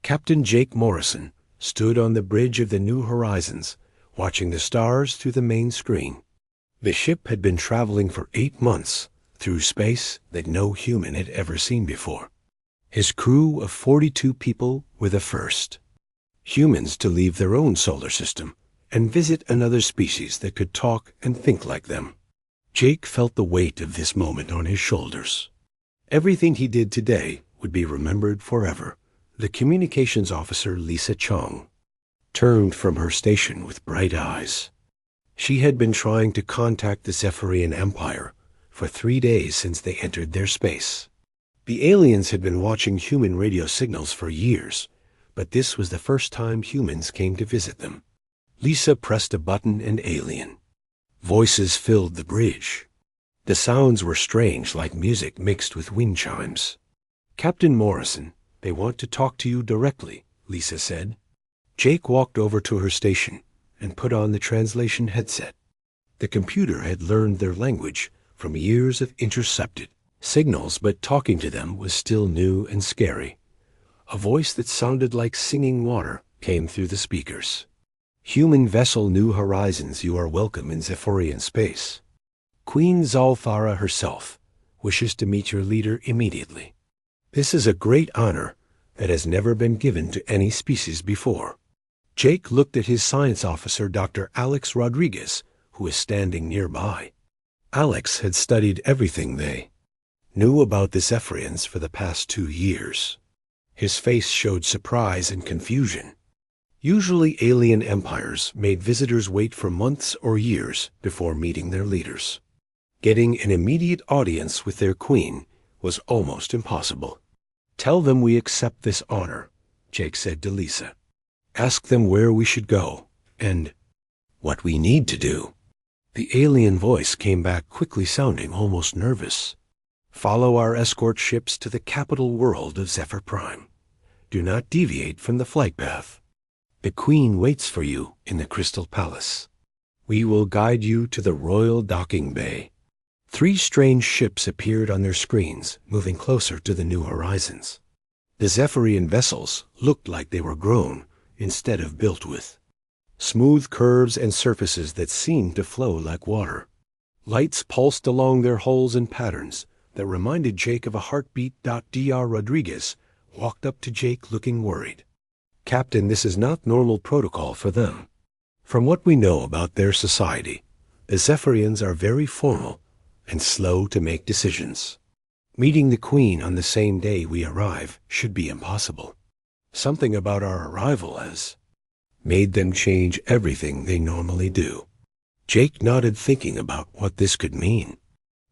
Captain Jake Morrison stood on the bridge of the New Horizons, watching the stars through the main screen. The ship had been traveling for 8 months through space that no human had ever seen before. His crew of 42 people were the first. Humans to leave their own solar system and visit another species that could talk and think like them. Jake felt the weight of this moment on his shoulders. Everything he did today would be remembered forever. The communications officer, Lisa Chong, turned from her station with bright eyes. She had been trying to contact the Zephyrian Empire for 3 days since they entered their space. The aliens had been watching human radio signals for years, but this was the first time humans came to visit them. Lisa pressed a button and alien. Voices filled the bridge. The sounds were strange, like music mixed with wind chimes. "Captain Morrison, they want to talk to you directly," Lisa said. Jake walked over to her station and put on the translation headset. The computer had learned their language from years of intercepted signals, but talking to them was still new and scary. A voice that sounded like singing water came through the speakers. "Human vessel New Horizons, you are welcome in Zephyrian space. Queen Zalthara herself wishes to meet your leader immediately. This is a great honor that has never been given to any species before." Jake looked at his science officer, Dr. Alex Rodriguez, who was standing nearby. Alex had studied everything they knew about the Zephyrians for the past 2 years. His face showed surprise and confusion. Usually alien empires made visitors wait for months or years before meeting their leaders. Getting an immediate audience with their queen was almost impossible. "Tell them we accept this honor," Jake said to Lisa. "Ask them where we should go and what we need to do." The alien voice came back quickly, sounding almost nervous. "Follow our escort ships to the capital world of Zephyr Prime. Do not deviate from the flight path. The Queen waits for you in the Crystal Palace. We will guide you to the Royal Docking Bay." 3 strange ships appeared on their screens, moving closer to the New Horizons. The Zephyrian vessels looked like they were grown instead of built with smooth curves and surfaces that seemed to flow like water. Lights pulsed along their hulls in patterns that reminded Jake of a heartbeat. Dr. Rodriguez walked up to Jake looking worried. "Captain, this is not normal protocol for them. From what we know about their society, the Zephyrians are very formal and slow to make decisions. Meeting the Queen on the same day we arrive should be impossible. Something about our arrival has made them change everything they normally do." Jake nodded, thinking about what this could mean.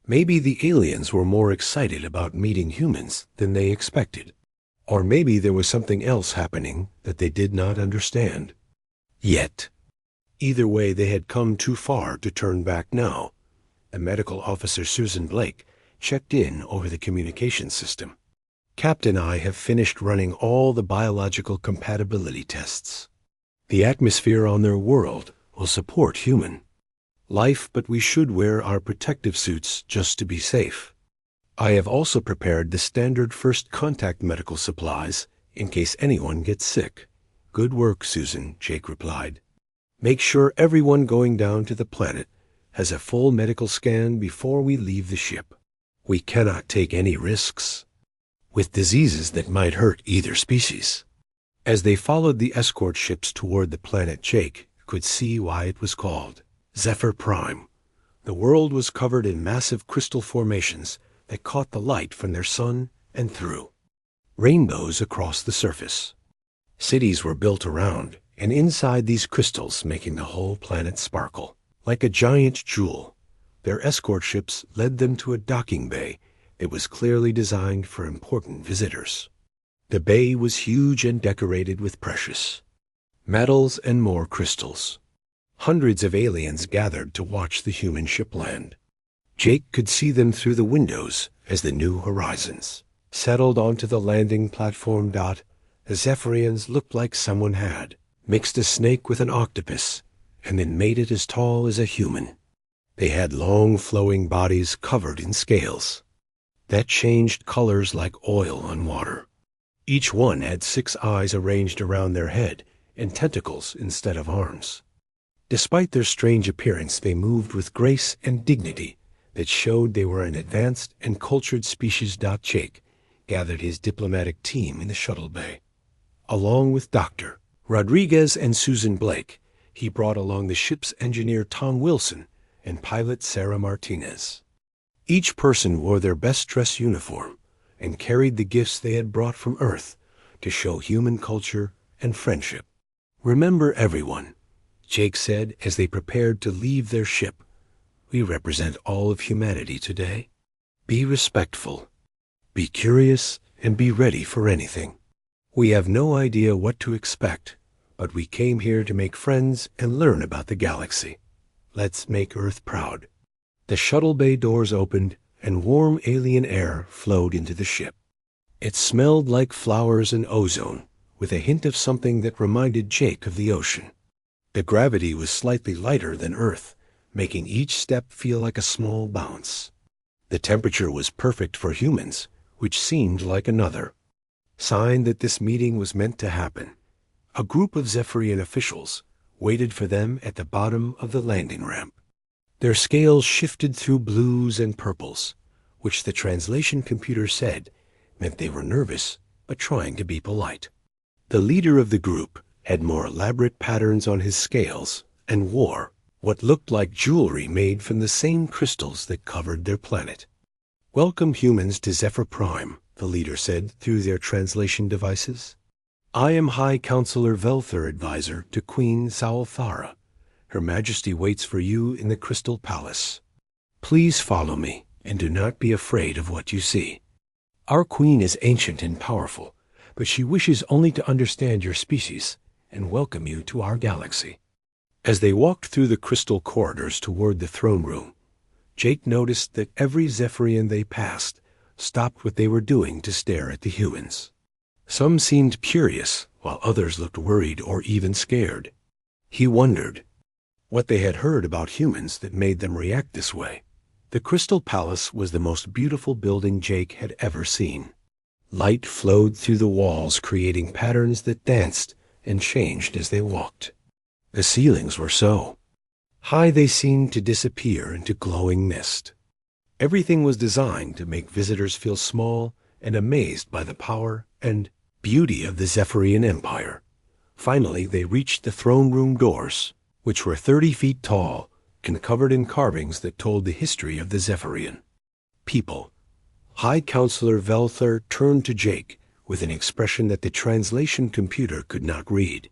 Maybe the aliens were more excited about meeting humans than they expected. Or maybe there was something else happening that they did not understand yet. Either way, they had come too far to turn back now. The medical officer, Susan Blake, checked in over the communication system. "Captain, I have finished running all the biological compatibility tests. The atmosphere on their world will support human life, but we should wear our protective suits just to be safe. I have also prepared the standard first contact medical supplies in case anyone gets sick." "Good work, Susan," Jake replied. "Make sure everyone going down to the planet has a full medical scan before we leave the ship. We cannot take any risks with diseases that might hurt either species." As they followed the escort ships toward the planet, Jake could see why it was called Zephyr Prime. The world was covered in massive crystal formations that caught the light from their sun and threw rainbows across the surface. Cities were built around and inside these crystals, making the whole planet sparkle like a giant jewel. Their escort ships led them to a docking bay that was clearly designed for important visitors. The bay was huge and decorated with precious metals and more crystals. Hundreds of aliens gathered to watch the human ship land. Jake could see them through the windows as the New Horizons settled onto the landing platform. The Zephyrians looked like someone had mixed a snake with an octopus and then made it as tall as a human. They had long flowing bodies covered in scales that changed colors like oil on water. Each one had 6 eyes arranged around their head and tentacles instead of arms. Despite their strange appearance, they moved with grace and dignity that showed they were an advanced and cultured species. Jake gathered his diplomatic team in the shuttle bay. Along with Dr. Rodriguez and Susan Blake, he brought along the ship's engineer Tom Wilson and pilot Sarah Martinez. Each person wore their best dress uniform and carried the gifts they had brought from Earth to show human culture and friendship. "Remember, everyone," Jake said as they prepared to leave their ship. "We represent all of humanity today. Be respectful, be curious, and be ready for anything. We have no idea what to expect, but we came here to make friends and learn about the galaxy. Let's make Earth proud." The shuttle bay doors opened and warm alien air flowed into the ship. It smelled like flowers and ozone, with a hint of something that reminded Jake of the ocean. The gravity was slightly lighter than Earth, making each step feel like a small bounce. The temperature was perfect for humans, which seemed like another sign that this meeting was meant to happen. A group of Zephyrian officials waited for them at the bottom of the landing ramp. Their scales shifted through blues and purples, which the translation computer said meant they were nervous but trying to be polite. The leader of the group had more elaborate patterns on his scales and wore what looked like jewelry made from the same crystals that covered their planet. "Welcome, humans, to Zephyr Prime," the leader said through their translation devices. "I am High Counselor Velthur, advisor to Queen Saulthara. Her Majesty waits for you in the Crystal Palace. Please follow me, and do not be afraid of what you see. Our queen is ancient and powerful, but she wishes only to understand your species and welcome you to our galaxy." As they walked through the crystal corridors toward the throne room, Jake noticed that every Zephyrian they passed stopped what they were doing to stare at the humans. Some seemed curious, while others looked worried or even scared. He wondered what they had heard about humans that made them react this way. The Crystal Palace was the most beautiful building Jake had ever seen. Light flowed through the walls, creating patterns that danced and changed as they walked. The ceilings were so high they seemed to disappear into glowing mist. Everything was designed to make visitors feel small and amazed by the power and beauty of the Zephyrian Empire. Finally, they reached the throne room doors, which were 30 feet tall and covered in carvings that told the history of the Zephyrian people. High Counselor Velthur turned to Jake with an expression that the translation computer could not read.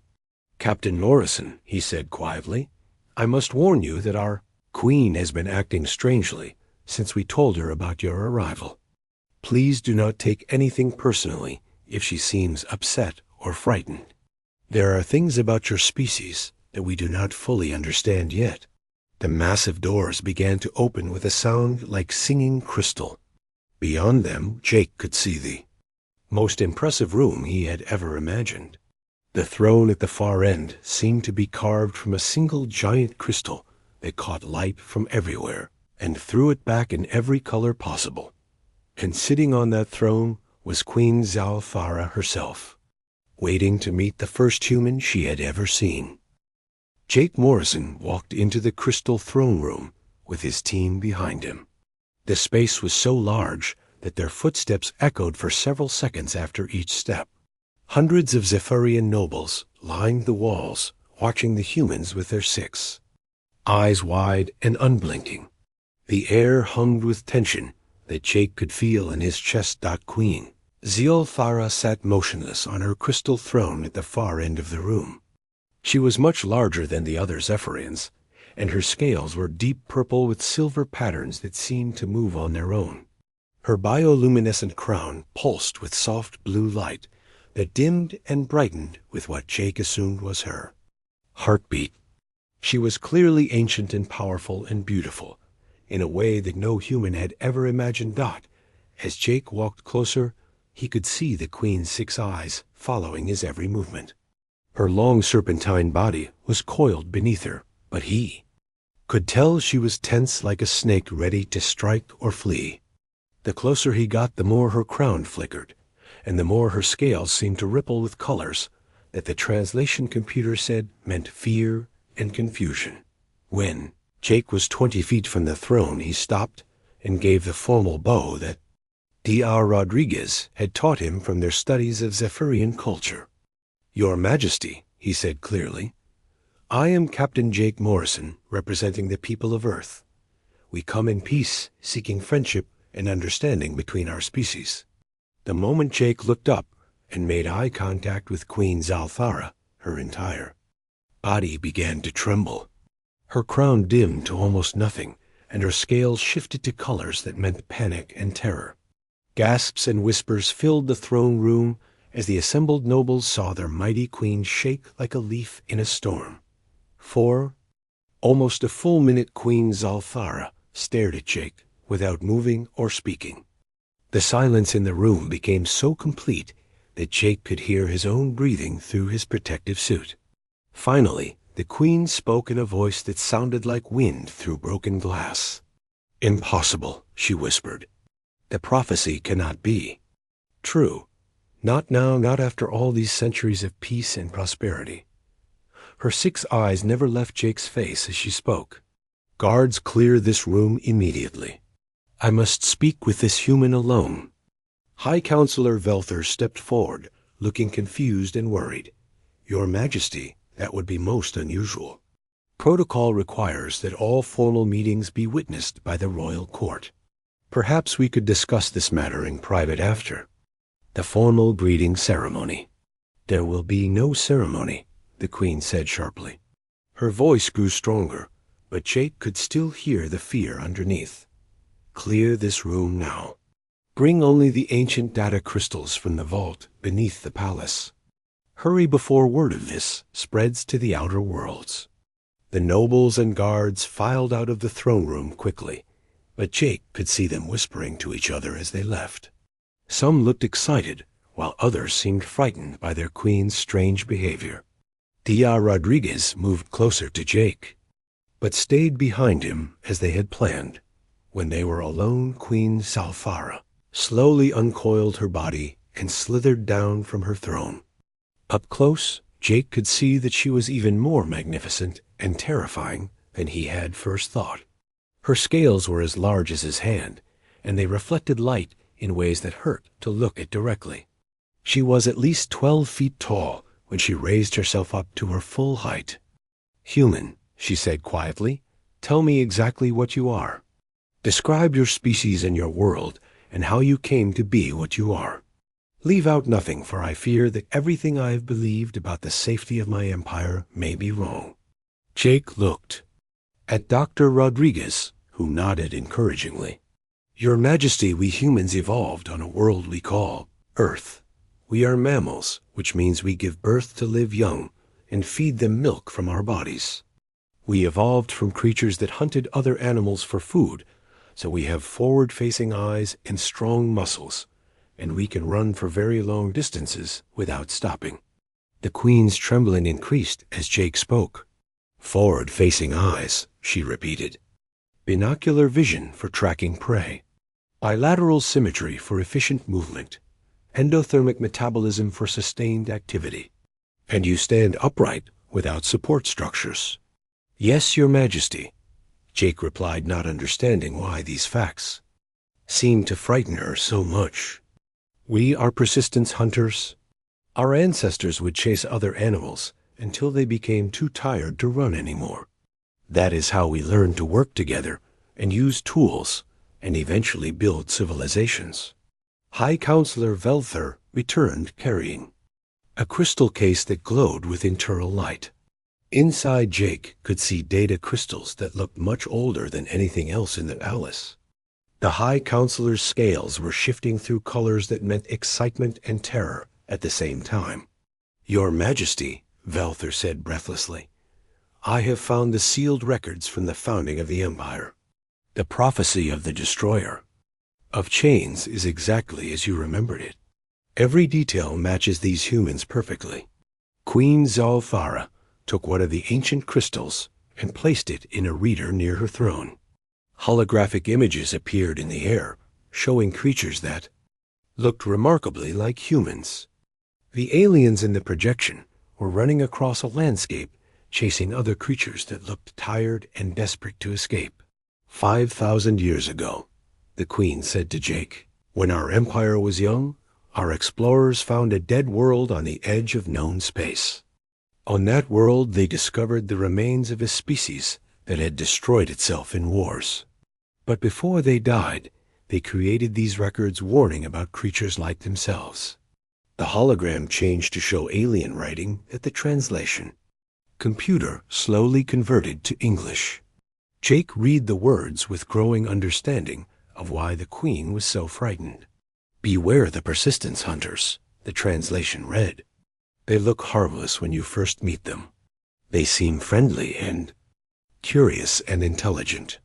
"Captain Morrison," he said quietly, "I must warn you that our queen has been acting strangely since we told her about your arrival. Please do not take anything personally if she seems upset or frightened. There are things about your species that we do not fully understand yet." The massive doors began to open with a sound like singing crystal. Beyond them, Jake could see the most impressive room he had ever imagined. The throne at the far end seemed to be carved from a single giant crystal that caught light from everywhere and threw it back in every color possible. And sitting on that throne was Queen Zalthara herself, waiting to meet the first human she had ever seen. Jake Morrison walked into the crystal throne room with his team behind him. The space was so large that their footsteps echoed for several seconds after each step. Hundreds of Zephyrian nobles lined the walls, watching the humans with their 6 eyes wide and unblinking. The air hummed with tension that Jake could feel in his chest. Queen Zalthara sat motionless on her crystal throne at the far end of the room. She was much larger than the other Zephyrians, and her scales were deep purple with silver patterns that seemed to move on their own. Her bioluminescent crown pulsed with soft blue light that dimmed and brightened with what Jake assumed was her heartbeat. She was clearly ancient and powerful and beautiful, in a way that no human had ever imagined. As Jake walked closer, he could see the Queen's 6 eyes following his every movement. Her long serpentine body was coiled beneath her, but he could tell she was tense like a snake ready to strike or flee. The closer he got, the more her crown flickered, and the more her scales seemed to ripple with colors that the translation computer said meant fear and confusion. When Jake was 20 feet from the throne, he stopped and gave the formal bow that Dr. Rodriguez had taught him from their studies of Zephyrian culture. "Your Majesty," he said clearly, "I am Captain Jake Morrison, representing the people of Earth. We come in peace, seeking friendship and understanding between our species." The moment Jake looked up and made eye contact with Queen Zalthara, her entire body began to tremble. Her crown dimmed to almost nothing, and her scales shifted to colors that meant panic and terror. Gasps and whispers filled the throne room as the assembled nobles saw their mighty queen shake like a leaf in a storm. For almost a full minute, Queen Zalthara stared at Jake without moving or speaking. The silence in the room became so complete that Jake could hear his own breathing through his protective suit. Finally, the queen spoke in a voice that sounded like wind through broken glass. "Impossible," she whispered. "The prophecy cannot be true. Not now, not after all these centuries of peace and prosperity." Her 6 eyes never left Jake's face as she spoke. "Guards, clear this room immediately. I must speak with this human alone." High Counselor Velther stepped forward, looking confused and worried. "Your Majesty, that would be most unusual. Protocol requires that all formal meetings be witnessed by the royal court. Perhaps we could discuss this matter in private after the formal greeting ceremony." "There will be no ceremony," the queen said sharply. Her voice grew stronger, but Jake could still hear the fear underneath. "Clear this room now. Bring only the ancient data crystals from the vault beneath the palace. Hurry before word of this spreads to the outer worlds." The nobles and guards filed out of the throne room quickly, but Jake could see them whispering to each other as they left. Some looked excited, while others seemed frightened by their queen's strange behavior. Dr. Rodriguez moved closer to Jake, but stayed behind him as they had planned. When they were alone, Queen Zalthara slowly uncoiled her body and slithered down from her throne. Up close, Jake could see that she was even more magnificent and terrifying than he had first thought. Her scales were as large as his hand, and they reflected light in ways that hurt to look at directly. She was at least 12 feet tall when she raised herself up to her full height. "Human," she said quietly, "tell me exactly what you are. Describe your species and your world, and how you came to be what you are. Leave out nothing, for I fear that everything I have believed about the safety of my empire may be wrong." Jake looked at Dr. Rodriguez, who nodded encouragingly. "Your Majesty, we humans evolved on a world we call Earth. We are mammals, which means we give birth to live young and feed them milk from our bodies. We evolved from creatures that hunted other animals for food, so we have forward-facing eyes and strong muscles, and we can run for very long distances without stopping." The queen's trembling increased as Jake spoke. "Forward-facing eyes," she repeated. "Binocular vision for tracking prey. Bilateral symmetry for efficient movement. Endothermic metabolism for sustained activity. And you stand upright without support structures." "Yes, Your Majesty," Jake replied, not understanding why these facts seemed to frighten her so much. "We are persistence hunters. Our ancestors would chase other animals until they became too tired to run anymore. That is how we learned to work together and use tools and eventually build civilizations." High Counselor Velther returned carrying a crystal case that glowed with internal light. Inside, Jake could see data crystals that looked much older than anything else in the palace. The High Counselor's scales were shifting through colors that meant excitement and terror at the same time. "Your Majesty," Velther said breathlessly, "I have found the sealed records from the founding of the Empire. The prophecy of the Destroyer of Chains is exactly as you remembered it. Every detail matches these humans perfectly." Queen Zalthara took one of the ancient crystals and placed it in a reader near her throne. Holographic images appeared in the air, showing creatures that looked remarkably like humans. The aliens in the projection were running across a landscape, chasing other creatures that looked tired and desperate to escape. 5,000 years ago, the Queen said to Jake, when our empire was young, our explorers found a dead world on the edge of known space. On that world, they discovered the remains of a species that had destroyed itself in wars. But before they died, they created these records warning about creatures like themselves. The hologram changed to show alien writing at the translation. Computer slowly converted to English. Jake read the words with growing understanding of why the Queen was so frightened. Beware the persistence hunters, the translation read. They look harmless when you first meet them. They seem friendly and curious and intelligent.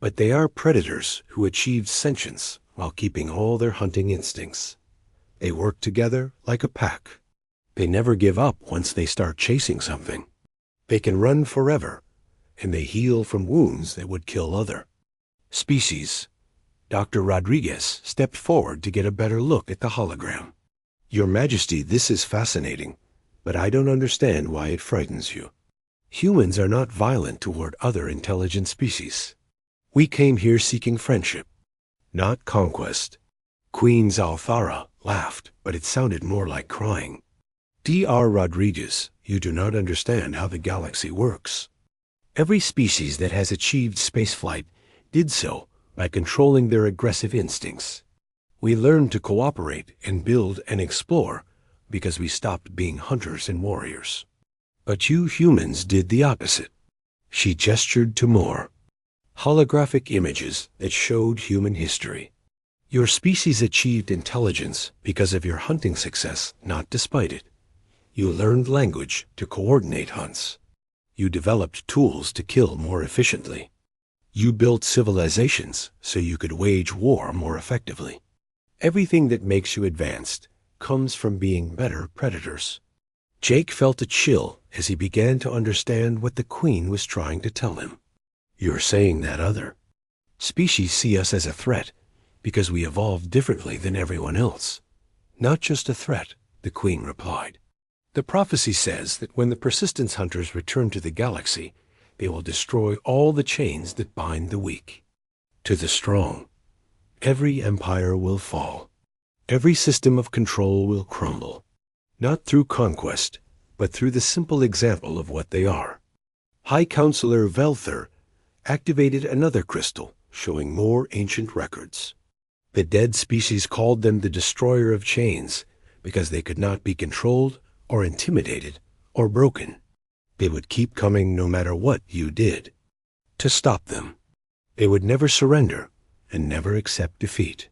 But they are predators who achieved sentience while keeping all their hunting instincts. They work together like a pack. They never give up once they start chasing something. They can run forever, and they heal from wounds that would kill other species. Dr. Rodriguez stepped forward to get a better look at the hologram. Your Majesty, this is fascinating, but I don't understand why it frightens you. Humans are not violent toward other intelligent species. We came here seeking friendship, not conquest. Queen Zalthara laughed, but it sounded more like crying. Dr. Rodriguez, you do not understand how the galaxy works. Every species that has achieved spaceflight did so by controlling their aggressive instincts. We learned to cooperate and build and explore because we stopped being hunters and warriors. But you humans did the opposite. She gestured to more holographic images that showed human history. Your species achieved intelligence because of your hunting success, not despite it. You learned language to coordinate hunts. You developed tools to kill more efficiently. You built civilizations so you could wage war more effectively. Everything that makes you advanced comes from being better predators. Jake felt a chill as he began to understand what the Queen was trying to tell him. You're saying that other species see us as a threat because we evolved differently than everyone else. Not just a threat, the Queen replied. The prophecy says that when the persistence hunters return to the galaxy, they will destroy all the chains that bind the weak. To the strong, every empire will fall. Every system of control will crumble. Not through conquest, but through the simple example of what they are. High Counselor Velther activated another crystal, showing more ancient records. The dead species called them the destroyer of chains because they could not be controlled or intimidated or broken. They would keep coming no matter what you did. To stop them, they would never surrender and never accept defeat.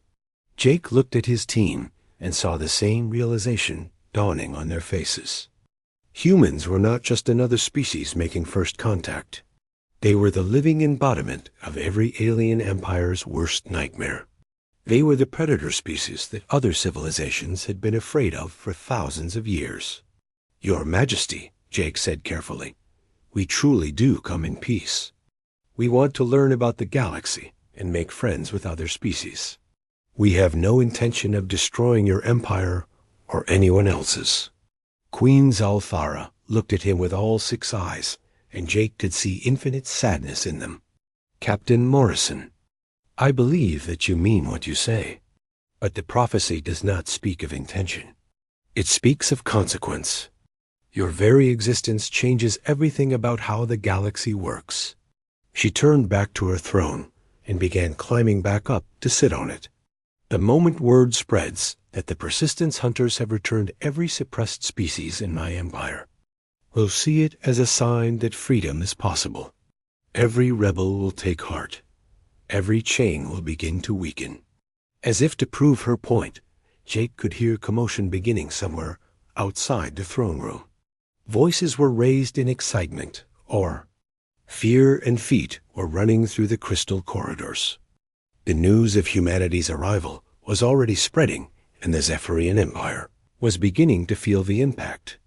Jake looked at his team and saw the same realization dawning on their faces. Humans were not just another species making first contact. They were the living embodiment of every alien empire's worst nightmare. They were the predator species that other civilizations had been afraid of for thousands of years. Your Majesty, Jake said carefully, we truly do come in peace. We want to learn about the galaxy and make friends with other species. We have no intention of destroying your empire or anyone else's. Queen Zalthara looked at him with all 6 eyes, and Jake could see infinite sadness in them. Captain Morrison, I believe that you mean what you say, but the prophecy does not speak of intention. It speaks of consequence. Your very existence changes everything about how the galaxy works. She turned back to her throne and began climbing back up to sit on it. The moment word spreads that the persistence hunters have returned every suppressed species in my empire, we'll see it as a sign that freedom is possible. Every rebel will take heart. Every chain will begin to weaken. As if to prove her point, Jake could hear commotion beginning somewhere outside the throne room. Voices were raised in excitement, or fear, and feet were running through the crystal corridors. The news of humanity's arrival was already spreading, and the Zephyrian Empire was beginning to feel the impact.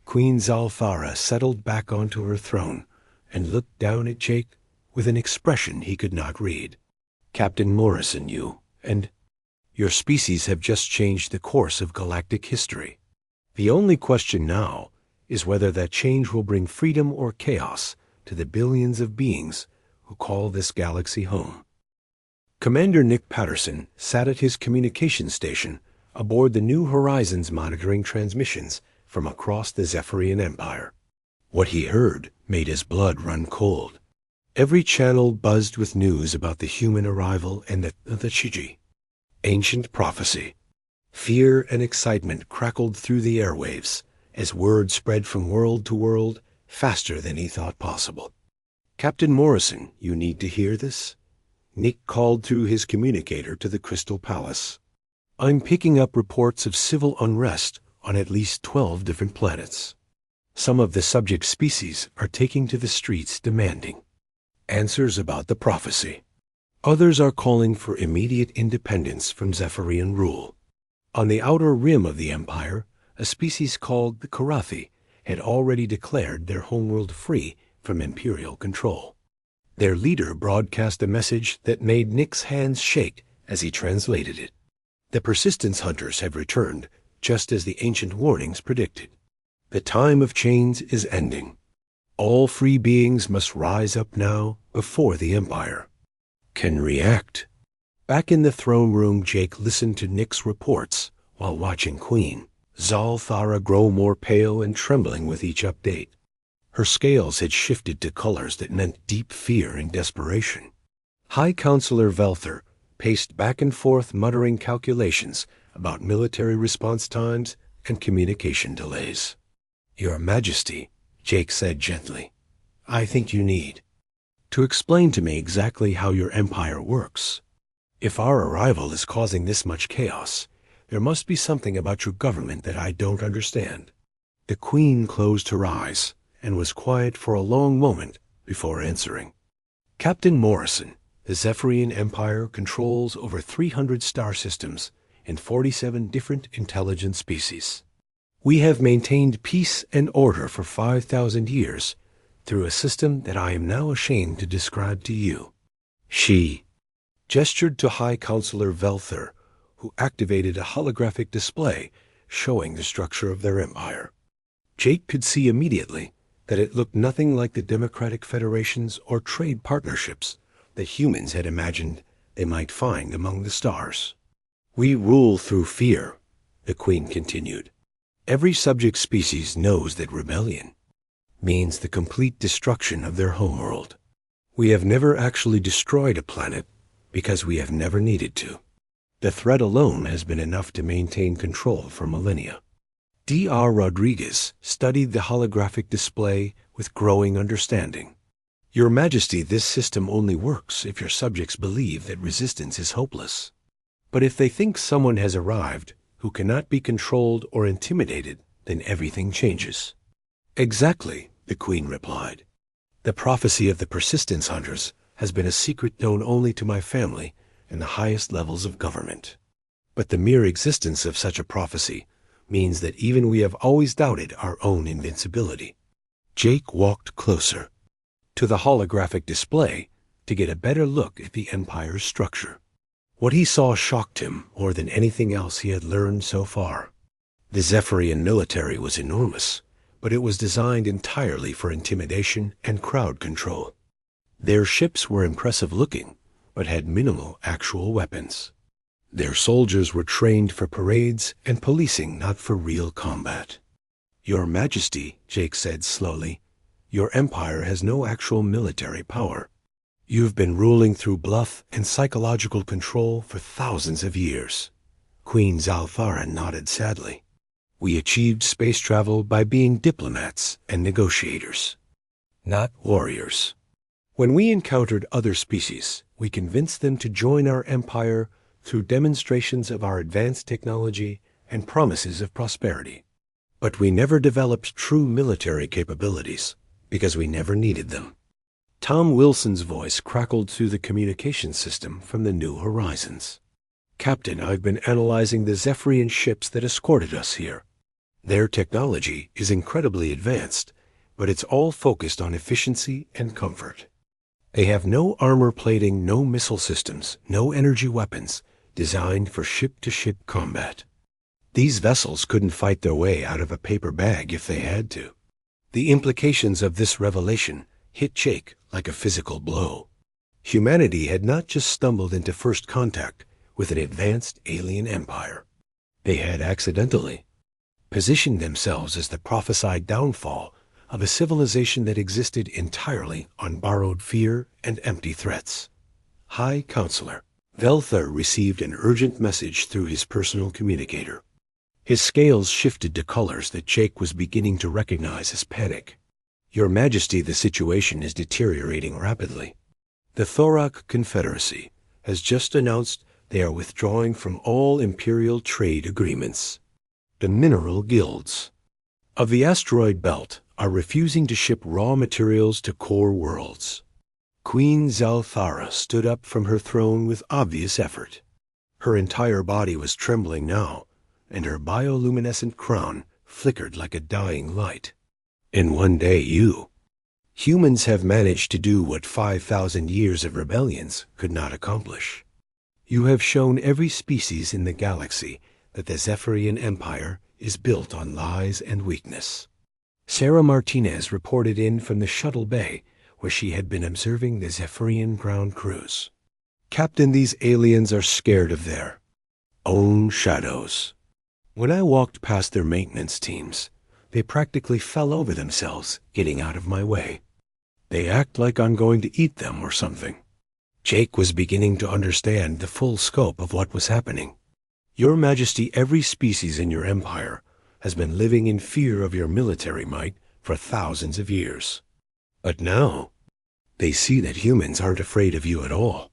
Queen Zalthara settled back onto her throne and looked down at Jake with an expression he could not read. Captain Morrison, you Your species have just changed the course of galactic history. The only question now is whether that change will bring freedom or chaos to the billions of beings who call this galaxy home. Commander Nick Patterson sat at his communication station aboard the New Horizons monitoring transmissions from across the Zephyrian Empire. What he heard made his blood run cold. Every channel buzzed with news about the human arrival and the Chiji. Ancient prophecy. Fear and excitement crackled through the airwaves as word spread from world to world faster than he thought possible. Captain Morrison, you need to hear this? Nick called through his communicator to the Crystal Palace. I'm picking up reports of civil unrest on at least 12 different planets. Some of the subject species are taking to the streets demanding answers about the prophecy. Others are calling for immediate independence from Zephyrian rule. On the outer rim of the Empire, a species called the Karathi had already declared their homeworld free from Imperial control. Their leader broadcast a message that made Nick's hands shake as he translated it. The persistence hunters have returned, just as the ancient warnings predicted. The time of change is ending. All free beings must rise up now before the Empire can react. Back in the throne room, Jake listened to Nick's reports while watching Queen Zalthara grow more pale and trembling with each update. Her scales had shifted to colors that meant deep fear and desperation. High Counselor Velther paced back and forth muttering calculations about military response times and communication delays. Your Majesty, Jake said gently, I think you need to explain to me exactly how your empire works. If our arrival is causing this much chaos, there must be something about your government that I don't understand. The Queen closed her eyes and was quiet for a long moment before answering. Captain Morrison, the Zephyrian Empire controls over 300 star systems and 47 different intelligent species. We have maintained peace and order for 5,000 years through a system that I am now ashamed to describe to you. She gestured to High Counselor Velther, who activated a holographic display showing the structure of their empire. Jake could see immediately that it looked nothing like the democratic federations or trade partnerships that humans had imagined they might find among the stars. We rule through fear, the Queen continued. Every subject species knows that rebellion means the complete destruction of their homeworld. We have never actually destroyed a planet because we have never needed to. The threat alone has been enough to maintain control for millennia. D.R. Rodriguez studied the holographic display with growing understanding. Your Majesty, this system only works if your subjects believe that resistance is hopeless. But if they think someone has arrived who cannot be controlled or intimidated, then everything changes. Exactly, the Queen replied. The prophecy of the persistence hunters has been a secret known only to my family and the highest levels of government. But the mere existence of such a prophecy means that even we have always doubted our own invincibility. Jake walked closer to the holographic display to get a better look at the Empire's structure. What he saw shocked him more than anything else he had learned so far. The Zephyrian military was enormous, but it was designed entirely for intimidation and crowd control. Their ships were impressive looking, but had minimal actual weapons. Their soldiers were trained for parades and policing, not for real combat. Your Majesty, Jake said slowly, your empire has no actual military power. You've been ruling through bluff and psychological control for thousands of years. Queen Zalthara nodded sadly. We achieved space travel by being diplomats and negotiators, not warriors. When we encountered other species, we convinced them to join our empire through demonstrations of our advanced technology and promises of prosperity. But we never developed true military capabilities because we never needed them. Tom Wilson's voice crackled through the communication system from the New Horizons. Captain, I've been analyzing the Zephyrian ships that escorted us here. Their technology is incredibly advanced, but it's all focused on efficiency and comfort. They have no armor plating, no missile systems, no energy weapons, designed for ship-to-ship combat. These vessels couldn't fight their way out of a paper bag if they had to. The implications of this revelation hit Jake like a physical blow. Humanity had not just stumbled into first contact with an advanced alien empire. They had accidentally positioned themselves as the prophesied downfall of a civilization that existed entirely on borrowed fear and empty threats. High Counselor Velthar received an urgent message through his personal communicator. His scales shifted to colors that Jake was beginning to recognize as panic. Your Majesty, the situation is deteriorating rapidly. The Thorak Confederacy has just announced they are withdrawing from all imperial trade agreements. The mineral guilds of the asteroid belt are refusing to ship raw materials to core worlds. Queen Zalthara stood up from her throne with obvious effort. Her entire body was trembling now, and her bioluminescent crown flickered like a dying light. In one day humans have managed to do what 5,000 years of rebellions could not accomplish. You have shown every species in the galaxy that the Zephyrian Empire is built on lies and weakness. Sarah Martinez reported in from the shuttle bay where she had been observing the Zephyrian ground crews. Captain, these aliens are scared of their own shadows. When I walked past their maintenance teams, they practically fell over themselves getting out of my way. They act like I'm going to eat them or something. Jake was beginning to understand the full scope of what was happening. Your Majesty, every species in your empire has been living in fear of your military might for thousands of years. But now, they see that humans aren't afraid of you at all.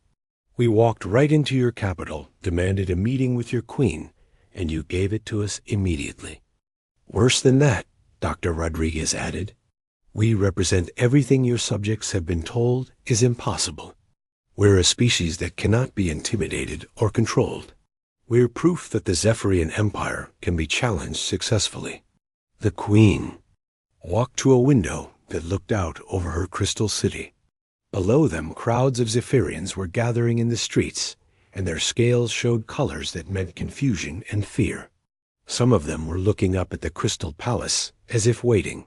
We walked right into your capital, demanded a meeting with your queen, and you gave it to us immediately. Worse than that, Dr. Rodriguez added, we represent everything your subjects have been told is impossible. We're a species that cannot be intimidated or controlled. We're proof that the Zephyrian Empire can be challenged successfully. The Queen walked to a window that looked out over her crystal city. Below them, crowds of Zephyrians were gathering in the streets, and their scales showed colors that meant confusion and fear. Some of them were looking up at the Crystal Palace as if waiting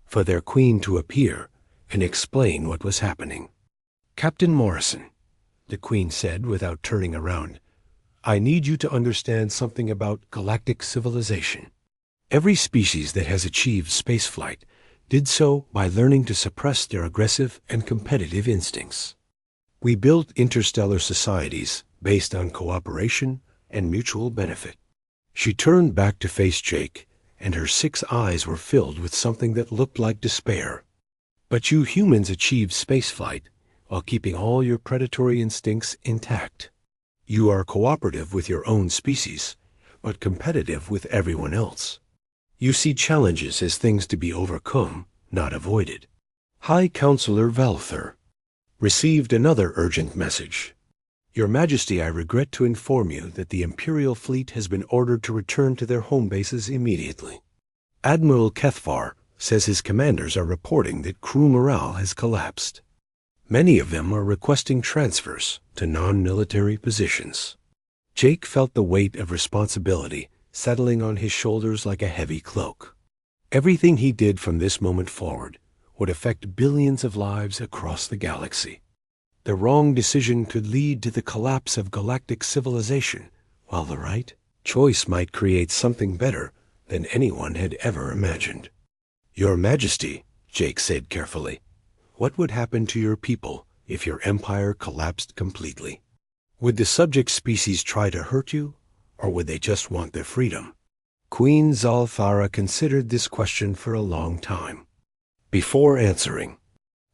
for their queen to appear and explain what was happening. Captain Morrison, the queen said without turning around, I need you to understand something about galactic civilization. Every species that has achieved spaceflight did so by learning to suppress their aggressive and competitive instincts. We built interstellar societies based on cooperation and mutual benefit. She turned back to face Jake, and her 6 eyes were filled with something that looked like despair. But you humans achieved spaceflight while keeping all your predatory instincts intact. You are cooperative with your own species, but competitive with everyone else. You see challenges as things to be overcome, not avoided. High Counselor Velthar received another urgent message. Your Majesty, I regret to inform you that the Imperial fleet has been ordered to return to their home bases immediately. Admiral Kethvar says his commanders are reporting that crew morale has collapsed. Many of them are requesting transfers to non-military positions. Jake felt the weight of responsibility settling on his shoulders like a heavy cloak. Everything he did from this moment forward would affect billions of lives across the galaxy. The wrong decision could lead to the collapse of galactic civilization, while the right choice might create something better than anyone had ever imagined. Your Majesty, Jake said carefully, what would happen to your people if your empire collapsed completely? Would the subject species try to hurt you, or would they just want their freedom? Queen Zalthara considered this question for a long time. Before answering,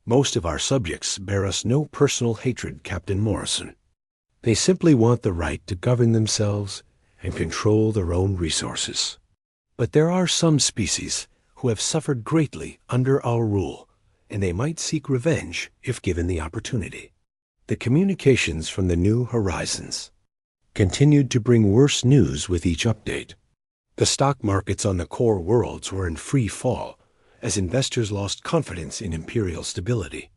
most of our subjects bear us no personal hatred, Captain Morrison. They simply want the right to govern themselves and control their own resources. But there are some species who have suffered greatly under our rule, and they might seek revenge if given the opportunity. The communications from the New Horizons continued to bring worse news with each update. The stock markets on the core worlds were in free fall as investors lost confidence in imperial stability.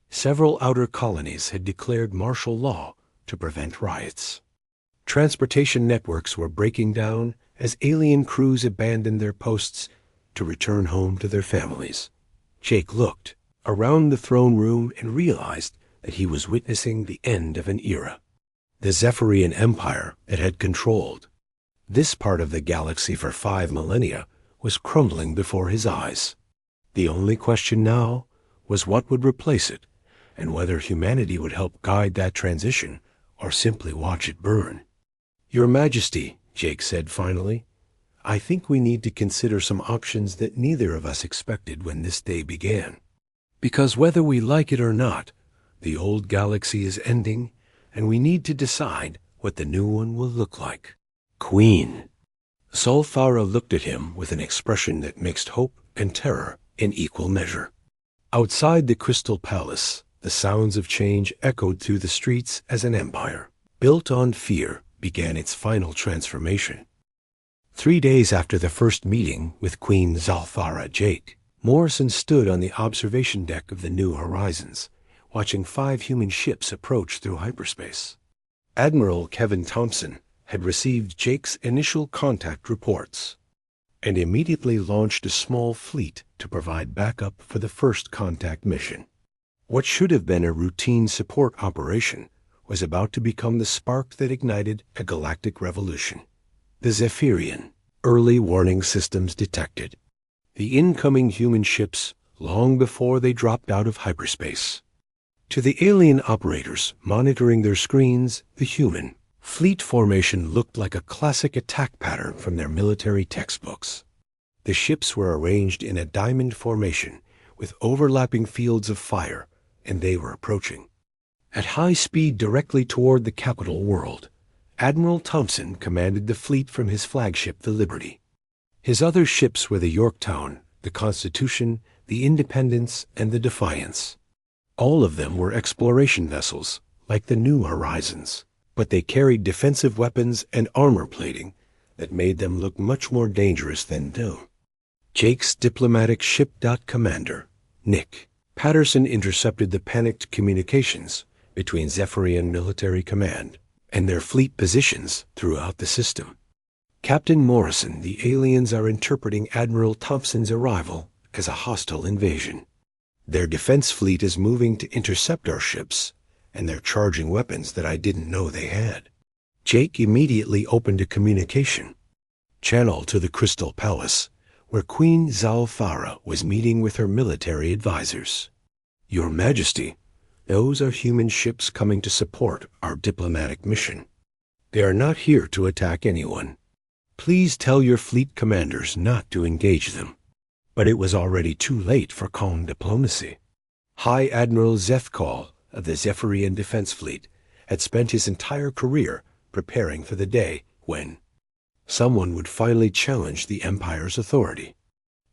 Several outer colonies had declared martial law to prevent riots. Transportation networks were breaking down as alien crews abandoned their posts to return home to their families. Jake looked around the throne room and realized that he was witnessing the end of an era. The Zephyrian Empire that had controlled this part of the galaxy for 5 millennia was crumbling before his eyes. The only question now was what would replace it, and whether humanity would help guide that transition or simply watch it burn. "Your Majesty," Jake said finally, "I think we need to consider some options that neither of us expected when this day began. Because whether we like it or not, the old galaxy is ending, and we need to decide what the new one will look like." "Queen." Sulfara looked at him with an expression that mixed hope and terror in equal measure. Outside the Crystal Palace, the sounds of change echoed through the streets as an empire, built on fear, began its final transformation. 3 days after the first meeting with Queen Zalfara Jake, Morrison stood on the observation deck of the New Horizons, watching 5 human ships approach through hyperspace. Admiral Kevin Thompson had received Jake's initial contact reports and immediately launched a small fleet to provide backup for the first contact mission. What should have been a routine support operation was about to become the spark that ignited a galactic revolution. The Zephyrian early warning systems detected the incoming human ships long before they dropped out of hyperspace. To the alien operators monitoring their screens, the human fleet formation looked like a classic attack pattern from their military textbooks. The ships were arranged in a diamond formation with overlapping fields of fire, and they were approaching at high speed directly toward the capital world. Admiral Thompson commanded the fleet from his flagship, the Liberty. His other ships were the Yorktown, the Constitution, the Independence, and the Defiance. All of them were exploration vessels, like the New Horizons, but they carried defensive weapons and armor plating that made them look much more dangerous than new. Jake's diplomatic ship commander, Nick Patterson, intercepted the panicked communications between Zephyrian Military Command and their fleet positions throughout the system. "Captain Morrison, the aliens are interpreting Admiral Thompson's arrival as a hostile invasion. Their defense fleet is moving to intercept our ships, and they're charging weapons that I didn't know they had." Jake immediately opened a communication channel to the Crystal Palace, where Queen Zalfara was meeting with her military advisors. "Your Majesty, those are human ships coming to support our diplomatic mission. They are not here to attack anyone. Please tell your fleet commanders not to engage them." But it was already too late for calm diplomacy. High Admiral Zethkal of the Zephyrian Defense Fleet had spent his entire career preparing for the day when someone would finally challenge the Empire's authority.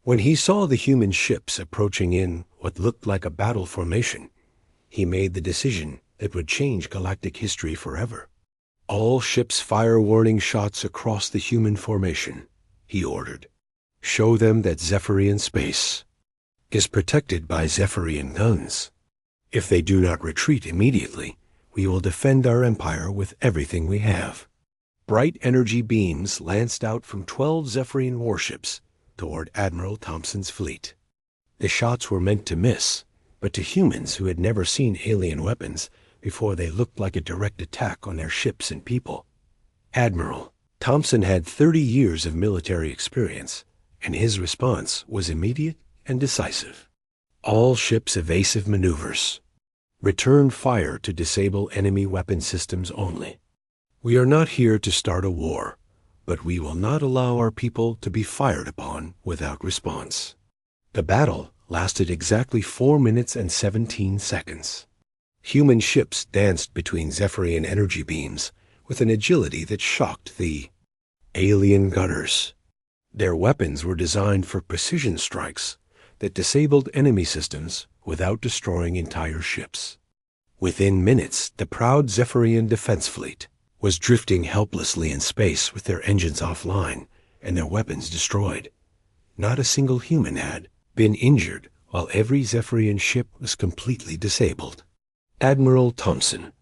When he saw the human ships approaching in what looked like a battle formation, he made the decision that would change galactic history forever. "All ships fire warning shots across the human formation," he ordered. "Show them that Zephyrian space is protected by Zephyrian guns. If they do not retreat immediately, we will defend our empire with everything we have." Bright energy beams lanced out from 12 Zephyrian warships toward Admiral Thompson's fleet. The shots were meant to miss, but to humans who had never seen alien weapons before, they looked like a direct attack on their ships and people. Admiral Thompson had 30 years of military experience, and his response was immediate and decisive. "All ships evasive maneuvers. Return fire to disable enemy weapon systems only. We are not here to start a war, but we will not allow our people to be fired upon without response." The battle lasted exactly 4 minutes and 17 seconds. Human ships danced between Zephyrian energy beams with an agility that shocked the alien gunners. Their weapons were designed for precision strikes that disabled enemy systems without destroying entire ships. Within minutes, the proud Zephyrian defense fleet was drifting helplessly in space with their engines offline and their weapons destroyed. Not a single human had been injured, while every Zephyrian ship was completely disabled. Admiral Thompson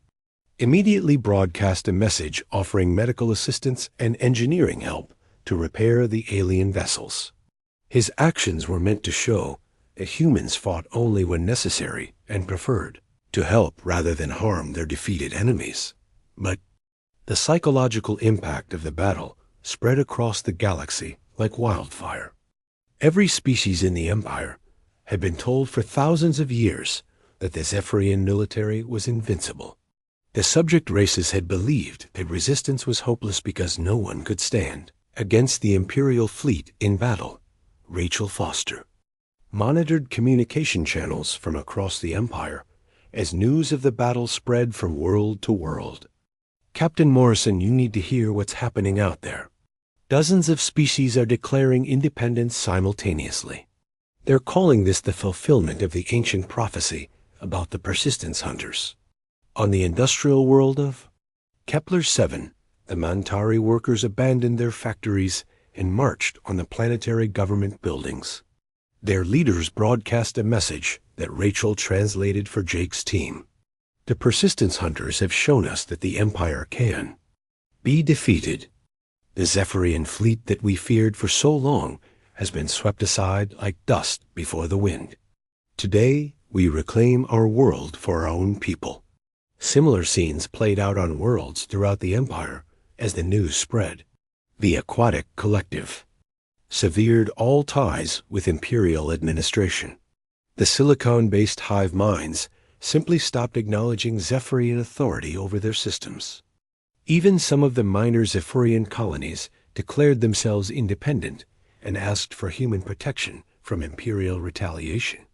immediately broadcast a message offering medical assistance and engineering help to repair the alien vessels. His actions were meant to show that humans fought only when necessary and preferred to help rather than harm their defeated enemies. But the psychological impact of the battle spread across the galaxy like wildfire. Every species in the Empire had been told for thousands of years that the Zephyrian military was invincible. The subject races had believed that resistance was hopeless because no one could stand against the Imperial fleet in battle. Rachel Foster monitored communication channels from across the Empire as news of the battle spread from world to world. Captain Morrison, you need to hear what's happening out there. Dozens of species are declaring independence simultaneously. They're calling this the fulfillment of the ancient prophecy about the persistence hunters. On the industrial world of Kepler 7, the Mantari workers abandoned their factories and marched on the planetary government buildings. Their leaders broadcast a message that Rachel translated for Jake's team. The persistence hunters have shown us that the Empire can be defeated. The Zephyrian fleet that we feared for so long has been swept aside like dust before the wind. Today, we reclaim our world for our own people. Similar scenes played out on worlds throughout the Empire as the news spread. The Aquatic Collective severed all ties with Imperial administration. The silicon-based hive minds simply stopped acknowledging Zephyrian authority over their systems. Even some of the minor Zephyrian colonies declared themselves independent and asked for human protection from Imperial retaliation.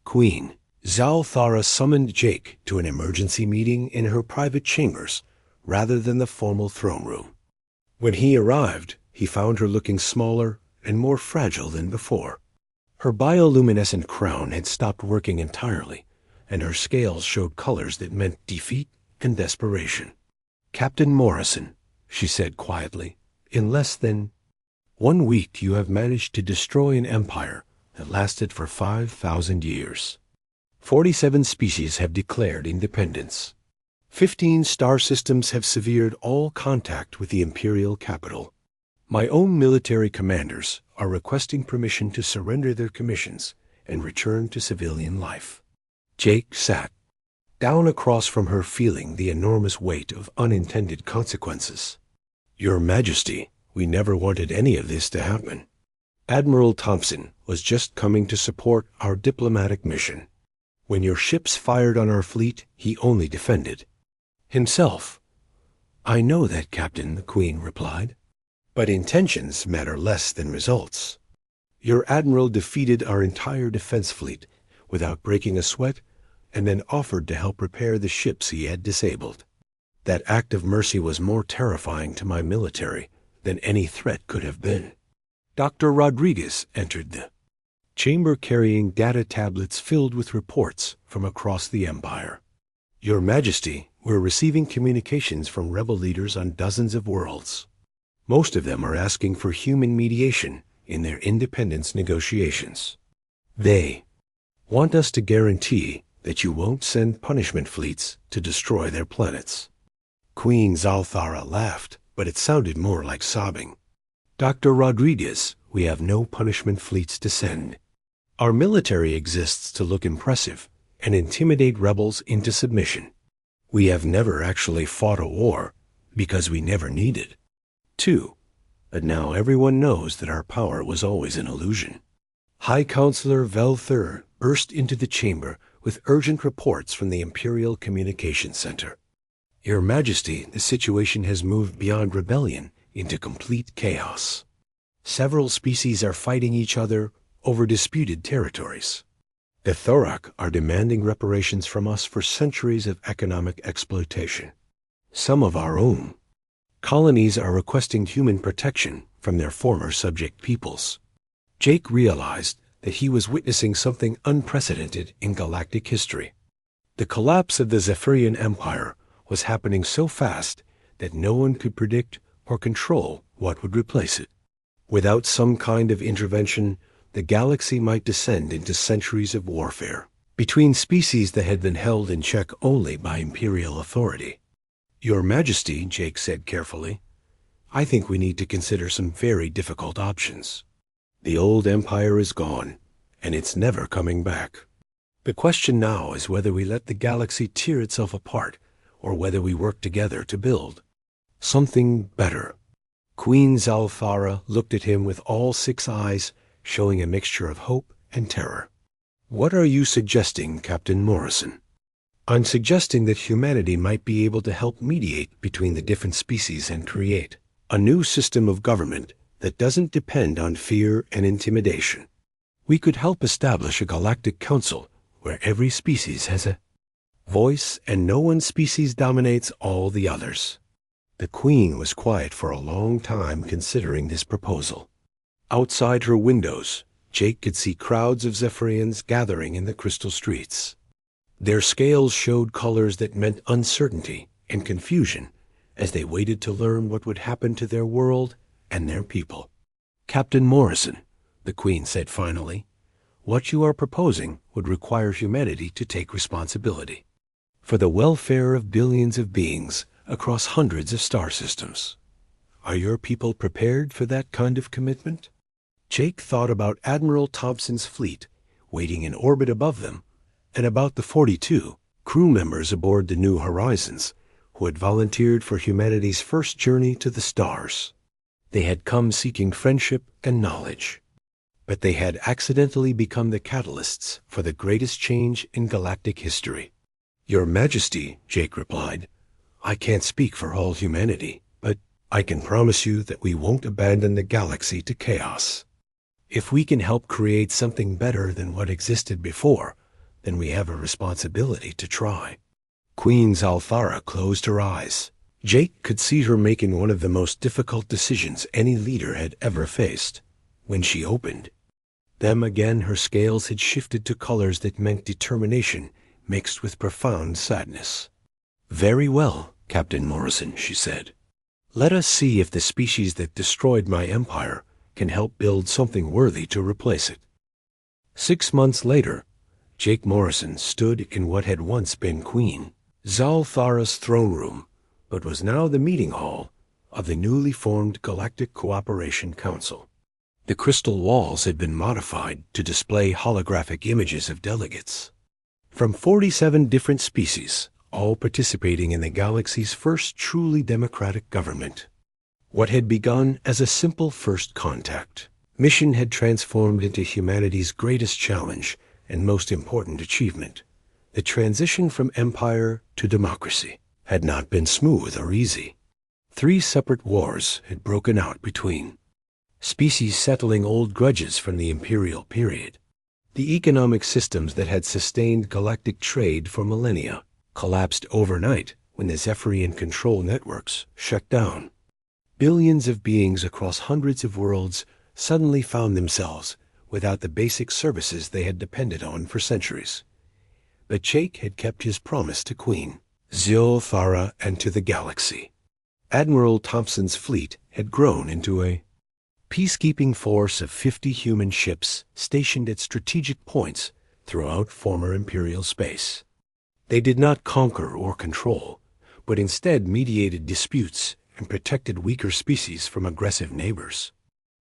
Queen Zalthara summoned Jake to an emergency meeting in her private chambers rather than the formal throne room. When he arrived, he found her looking smaller and more fragile than before. Her bioluminescent crown had stopped working entirely, and her scales showed colors that meant defeat and desperation. Captain Morrison, she said quietly, in less than 1 week you have managed to destroy an empire that lasted for 5,000 years. 47 species have declared independence. 15 star systems have severed all contact with the Imperial capital. My own military commanders are requesting permission to surrender their commissions and return to civilian life. Jake sat down across from her, feeling the enormous weight of unintended consequences. Your Majesty, we never wanted any of this to happen. Admiral Thompson was just coming to support our diplomatic mission. When your ships fired on our fleet, he only defended himself. I know that, Captain, the Queen replied. But intentions matter less than results. Your admiral defeated our entire defense fleet without breaking a sweat and then offered to help repair the ships he had disabled. That act of mercy was more terrifying to my military than any threat could have been. Dr. Rodriguez entered the chamber carrying data tablets filled with reports from across the Empire. Your Majesty, we're receiving communications from rebel leaders on dozens of worlds. Most of them are asking for human mediation in their independence negotiations. They want us to guarantee that you won't send punishment fleets to destroy their planets. Queen Zalthara laughed, but it sounded more like sobbing. Dr. Rodriguez, we have no punishment fleets to send. Our military exists to look impressive and intimidate rebels into submission. We have never actually fought a war because we never needed to. But now everyone knows that our power was always an illusion. High Counselor Velthur burst into the chamber with urgent reports from the Imperial Communications Center. Your Majesty, the situation has moved beyond rebellion into complete chaos. Several species are fighting each other over disputed territories. The Thorak are demanding reparations from us for centuries of economic exploitation. Some of our own colonies are requesting human protection from their former subject peoples. Jake realized that he was witnessing something unprecedented in galactic history. The collapse of the Zephyrian Empire was happening so fast that no one could predict or control what would replace it. Without some kind of intervention, the galaxy might descend into centuries of warfare between species that had been held in check only by Imperial authority. Your Majesty, Jake said carefully, I think we need to consider some very difficult options. The old empire is gone, and it's never coming back. The question now is whether we let the galaxy tear itself apart, or whether we work together to build something better. Queen Zalthara looked at him with all 6 eyes, showing a mixture of hope and terror. What are you suggesting, Captain Morrison? I'm suggesting that humanity might be able to help mediate between the different species and create a new system of government that doesn't depend on fear and intimidation. We could help establish a galactic council where every species has a voice and no one species dominates all the others. The Queen was quiet for a long time considering this proposal. Outside her windows, Jake could see crowds of Zephyrians gathering in the crystal streets. Their scales showed colors that meant uncertainty and confusion as they waited to learn what would happen to their world and their people. Captain Morrison, the Queen said finally, what you are proposing would require humanity to take responsibility for the welfare of billions of beings across hundreds of star systems. Are your people prepared for that kind of commitment? Jake thought about Admiral Thompson's fleet waiting in orbit above them, and about the 42 crew members aboard the New Horizons who had volunteered for humanity's first journey to the stars. They had come seeking friendship and knowledge, but they had accidentally become the catalysts for the greatest change in galactic history. Your Majesty, Jake replied, I can't speak for all humanity, but I can promise you that we won't abandon the galaxy to chaos. If we can help create something better than what existed before, then we have a responsibility to try. Queen Zalthara closed her eyes. Jake could see her making one of the most difficult decisions any leader had ever faced. When she opened them again, her scales had shifted to colors that meant determination mixed with profound sadness. Very well, Captain Morrison, she said. Let us see if the species that destroyed my empire can help build something worthy to replace it. 6 months later, Jake Morrison stood in what had once been Queen Zalthara's throne room, but was now the meeting hall of the newly formed Galactic Cooperation Council. The crystal walls had been modified to display holographic images of delegates from 47 different species, all participating in the galaxy's first truly democratic government. What had begun as a simple first contact mission had transformed into humanity's greatest challenge and most important achievement. The transition from empire to democracy had not been smooth or easy. 3 separate wars had broken out between species settling old grudges from the imperial period. The economic systems that had sustained galactic trade for millennia collapsed overnight when the Zephyrian control networks shut down. Billions of beings across hundreds of worlds suddenly found themselves without the basic services they had depended on for centuries. But Jake had kept his promise to Queen Zalthara and to the galaxy. Admiral Thompson's fleet had grown into a peacekeeping force of 50 human ships stationed at strategic points throughout former imperial space. They did not conquer or control, but instead mediated disputes and protected weaker species from aggressive neighbors.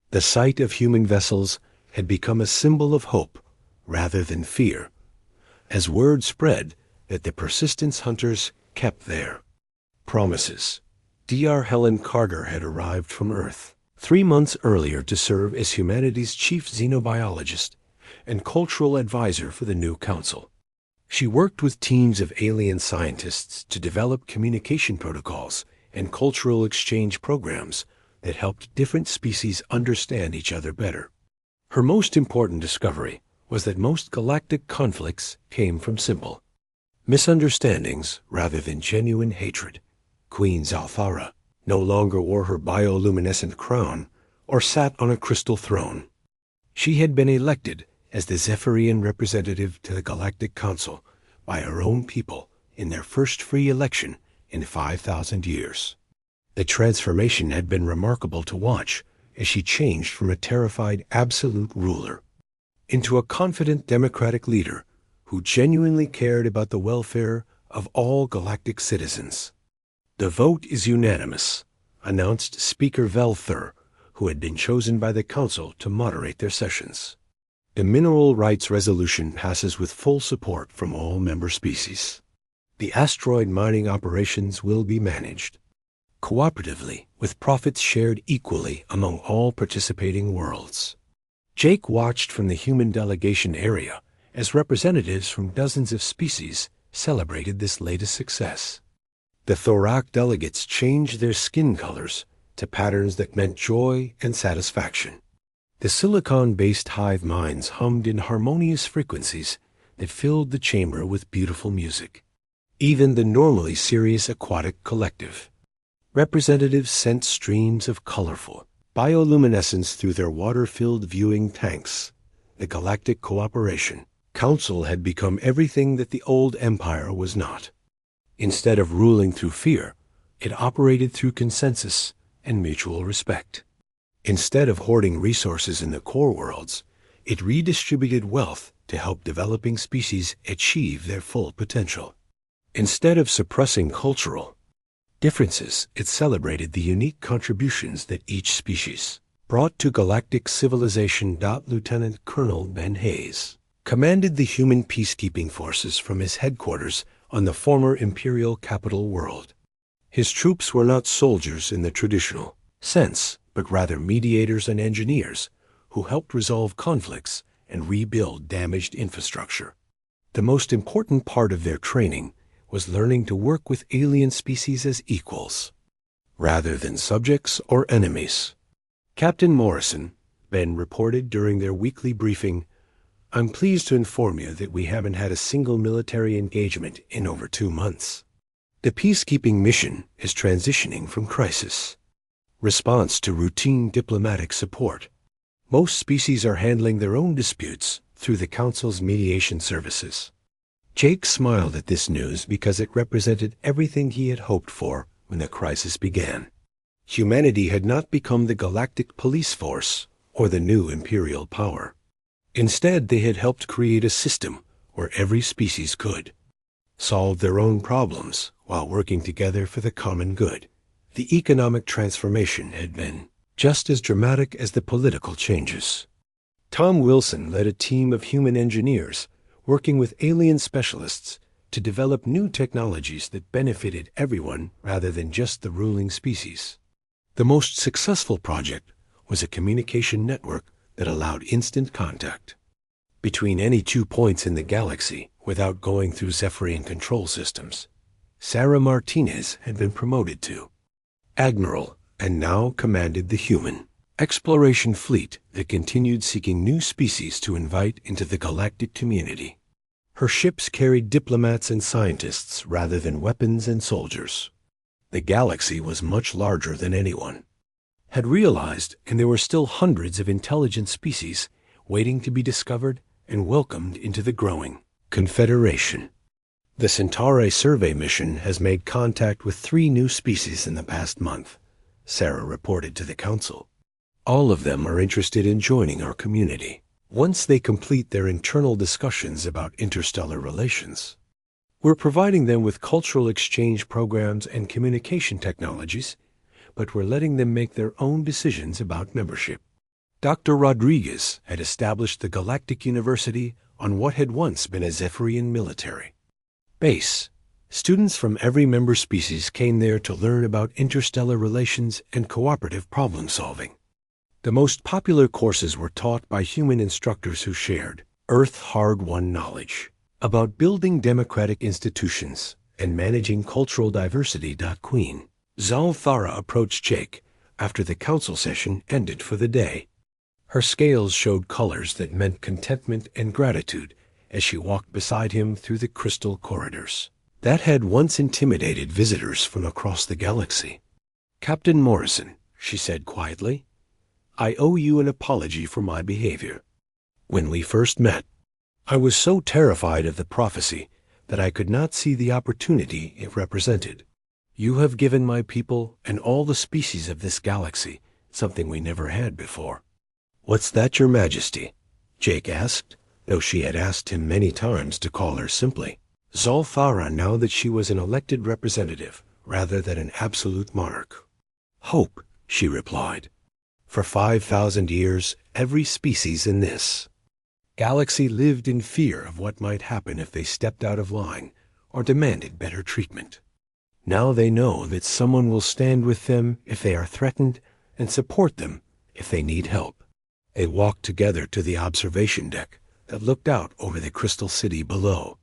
The sight of human vessels had become a symbol of hope rather than fear, as word spread that the persistence hunters kept their promises. Dr. Helen Carter had arrived from Earth 3 months earlier to serve as humanity's chief xenobiologist and cultural advisor for the new council. She worked with teams of alien scientists to develop communication protocols and cultural exchange programs that helped different species understand each other better. Her most important discovery was that most galactic conflicts came from simple misunderstandings rather than genuine hatred. Queen Zalthara no longer wore her bioluminescent crown or sat on a crystal throne. She had been elected as the Zephyrian representative to the Galactic Council by her own people in their first free election in 5,000 years. The transformation had been remarkable to watch as she changed from a terrified absolute ruler into a confident democratic leader who genuinely cared about the welfare of all galactic citizens. "The vote is unanimous," announced Speaker Velthur, who had been chosen by the Council to moderate their sessions. "The Mineral Rights Resolution passes with full support from all member species. The asteroid mining operations will be managed cooperatively, with profits shared equally among all participating worlds." Jake watched from the human delegation area as representatives from dozens of species celebrated this latest success. The Thorak delegates changed their skin colors to patterns that meant joy and satisfaction. The silicon-based hive minds hummed in harmonious frequencies that filled the chamber with beautiful music. Even the normally serious aquatic collective representatives sent streams of colorful bioluminescence through their water-filled viewing tanks. The Galactic Cooperation Council had become everything that the old empire was not. Instead of ruling through fear, it operated through consensus and mutual respect. Instead of hoarding resources in the core worlds, it redistributed wealth to help developing species achieve their full potential. Instead of suppressing cultural differences, it celebrated the unique contributions that each species brought to galactic civilization. Lieutenant Colonel Ben Hayes commanded the human peacekeeping forces from his headquarters on the former imperial capital world. His troops were not soldiers in the traditional sense, but rather mediators and engineers who helped resolve conflicts and rebuild damaged infrastructure. The most important part of their training was learning to work with alien species as equals, rather than subjects or enemies. Captain Morrison, Ben reported during their weekly briefing, "I'm pleased to inform you that we haven't had a single military engagement in over 2 months. The peacekeeping mission is transitioning from crisis response to routine diplomatic support. Most species are handling their own disputes through the Council's mediation services." Jake smiled at this news because it represented everything he had hoped for when the crisis began. Humanity had not become the galactic police force or the new imperial power. Instead, they had helped create a system where every species could solve their own problems while working together for the common good. The economic transformation had been just as dramatic as the political changes. Tom Wilson led a team of human engineers working with alien specialists to develop new technologies that benefited everyone rather than just the ruling species. The most successful project was a communication network that allowed instant contact between any 2 points in the galaxy without going through Zephyrian control systems. Sarah Martinez had been promoted to Admiral and now commanded the human exploration fleet that continued seeking new species to invite into the galactic community. Her ships carried diplomats and scientists rather than weapons and soldiers. The galaxy was much larger than anyone had realized, and there were still hundreds of intelligent species waiting to be discovered and welcomed into the growing Confederation. The Centauri survey mission has made contact with 3 new species in the past month, Sarah reported to the Council. All of them are interested in joining our community once they complete their internal discussions about interstellar relations. We're providing them with cultural exchange programs and communication technologies, but we're letting them make their own decisions about membership. Dr. Rodriguez had established the Galactic University on what had once been a Zephyrian military base. Students from every member species came there to learn about interstellar relations and cooperative problem solving. The most popular courses were taught by human instructors who shared Earth hard-won knowledge about building democratic institutions and managing cultural diversity. Queen Zalthara approached Jake after the council session ended for the day. Her scales showed colors that meant contentment and gratitude as she walked beside him through the crystal corridors that had once intimidated visitors from across the galaxy. "Captain Morrison," she said quietly, "I owe you an apology for my behavior. When we first met, I was so terrified of the prophecy that I could not see the opportunity it represented. You have given my people and all the species of this galaxy something we never had before." "What's that, Your Majesty?" Jake asked, though she had asked him many times to call her simply Zalthara. Now that she was an elected representative, rather than an absolute monarch. Hope, she replied. For 5,000 years, every species in this galaxy lived in fear of what might happen if they stepped out of line or demanded better treatment. Now they know that someone will stand with them if they are threatened and support them if they need help. They walked together to the observation deck that looked out over the crystal city below,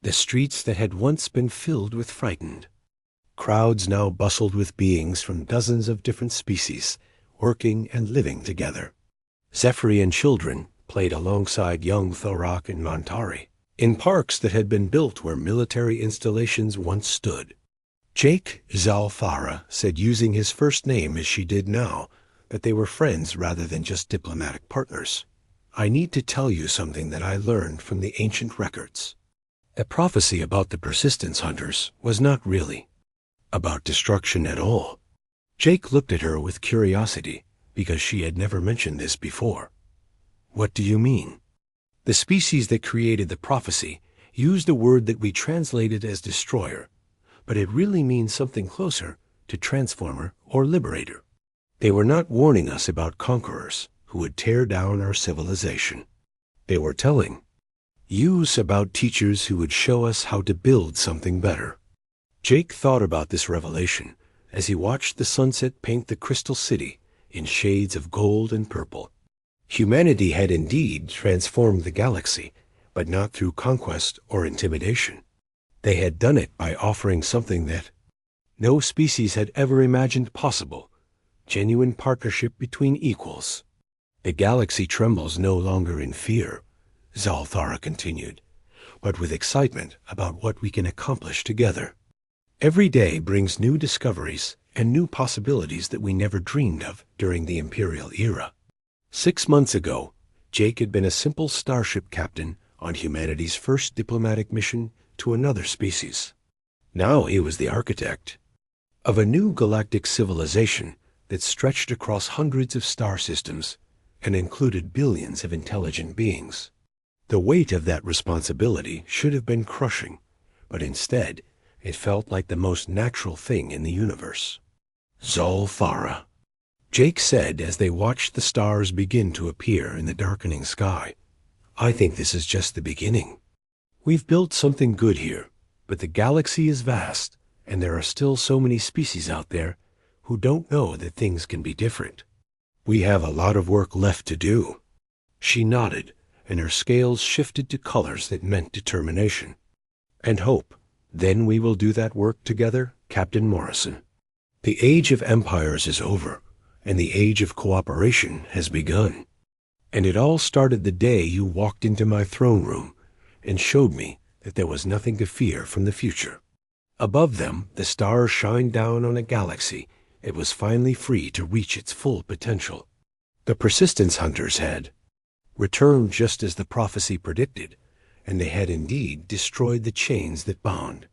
the streets that had once been filled with frightened. Crowds now bustled with beings from dozens of different species, working and living together. Zephyrian children played alongside young Thorak and Montari in parks that had been built where military installations once stood. Jake Zalthara said, using his first name as she did now, that they were friends rather than just diplomatic partners. I need to tell you something that I learned from the ancient records. The prophecy about the persistence hunters was not really about destruction at all. Jake looked at her with curiosity because she had never mentioned this before. What do you mean? The species that created the prophecy used a word that we translated as destroyer, but it really means something closer to transformer or liberator. They were not warning us about conquerors who would tear down our civilization. They were telling us about teachers who would show us how to build something better. Jake thought about this revelation as he watched the sunset paint the crystal city in shades of gold and purple. Humanity had indeed transformed the galaxy, but not through conquest or intimidation. They had done it by offering something that no species had ever imagined possible: genuine partnership between equals. The galaxy trembles no longer in fear, Zalthara continued, but with excitement about what we can accomplish together. Every day brings new discoveries and new possibilities that we never dreamed of during the Imperial era. 6 months ago, Jake had been a simple starship captain on humanity's first diplomatic mission to another species. Now he was the architect of a new galactic civilization that stretched across hundreds of star systems and included billions of intelligent beings. The weight of that responsibility should have been crushing, but instead it felt like the most natural thing in the universe. Zalthara, Jake said as they watched the stars begin to appear in the darkening sky. I think this is just the beginning. We've built something good here, but the galaxy is vast, and there are still so many species out there who don't know that things can be different. We have a lot of work left to do. She nodded, and her scales shifted to colors that meant determination and hope. Then we will do that work together, Captain Morrison. The age of empires is over, and the age of cooperation has begun. And it all started the day you walked into my throne room and showed me that there was nothing to fear from the future. Above them, the stars shined down on a galaxy that was finally free to reach its full potential. The persistence hunters had returned just as the prophecy predicted, and they had indeed destroyed the chains that bound.